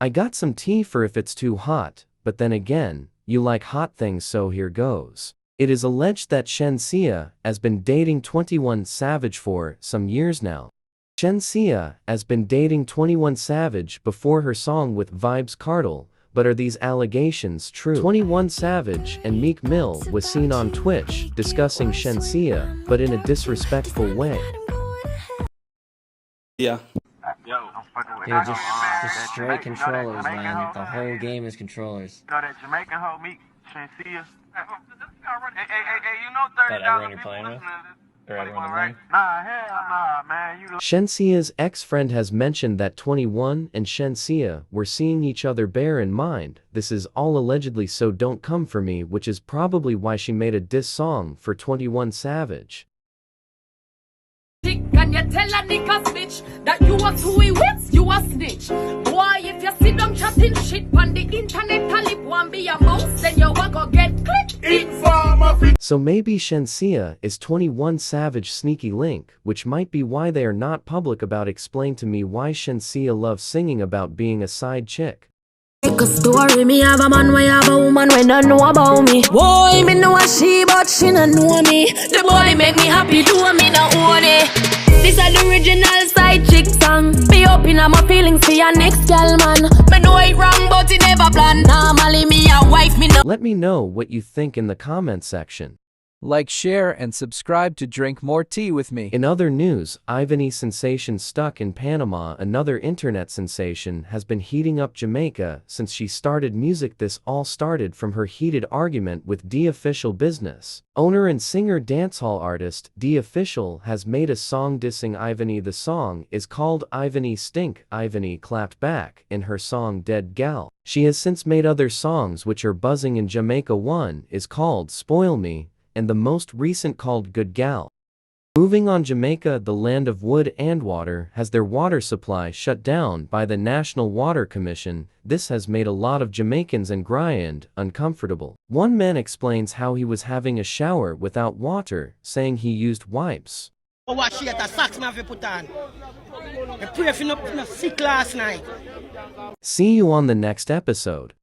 I got some tea for if it's too hot, but then again, you like hot things, so here goes. It is alleged that Shenseea has been dating 21 Savage for some years now. Shenseea has been dating 21 Savage before her song with Vybz Kartel, but are these allegations true? 21 Savage and Meek Mill was seen on Twitch discussing Shenseea, but in a disrespectful way. Yeah. Dude, just straight controllers, man. The whole game is controllers. You know that Jamaican hoe Meek, Shenseea? Hey, you know 30,000 people listening to this. Right? Nah, hell nah, man. Shenseea's ex-friend has mentioned that 21 and Shenseea were seeing each other. Bear in mind, this is all allegedly, so don't come for me, which is probably why she made a diss song for 21 Savage. Can you tell a nigga bitch that you are too with, you a snitch? Boy, if you sit down chatting shit on the internet and lip one be a mouse, then you a go get clicked. So maybe Shenseea is 21 Savage sneaky link, which might be why they are not public about. Explain to me why Shenseea loves singing about being a side chick. Make a story, me have a man, we have a woman, we don't know about me. Boy, me know a she, but she don't know me. The boy make me happy, do me not own it. This is the original side chick song. Be open up my feelings for your next girl, man. Me know it wrong, but it never plan. Normally me a wife, me no. Let me know what you think in the comment section. Like, share, and subscribe to drink more tea with me. In other news, Ivany sensation stuck in Panama. Another internet sensation has been heating up Jamaica since she started music. This all started from her heated argument with D Official Business. Owner and singer dancehall artist D Official has made a song dissing Ivany. The song is called Ivany Stink. Ivany clapped back in her song Dead Gal. She has since made other songs which are buzzing in Jamaica. One is called Spoil Me, and the most recent called Good Gal. Moving on, Jamaica, the land of wood and water, has their water supply shut down by the National Water Commission. This has made a lot of Jamaicans and Guyana uncomfortable. One man explains how he was having a shower without water, saying he used wipes. See you on the next episode.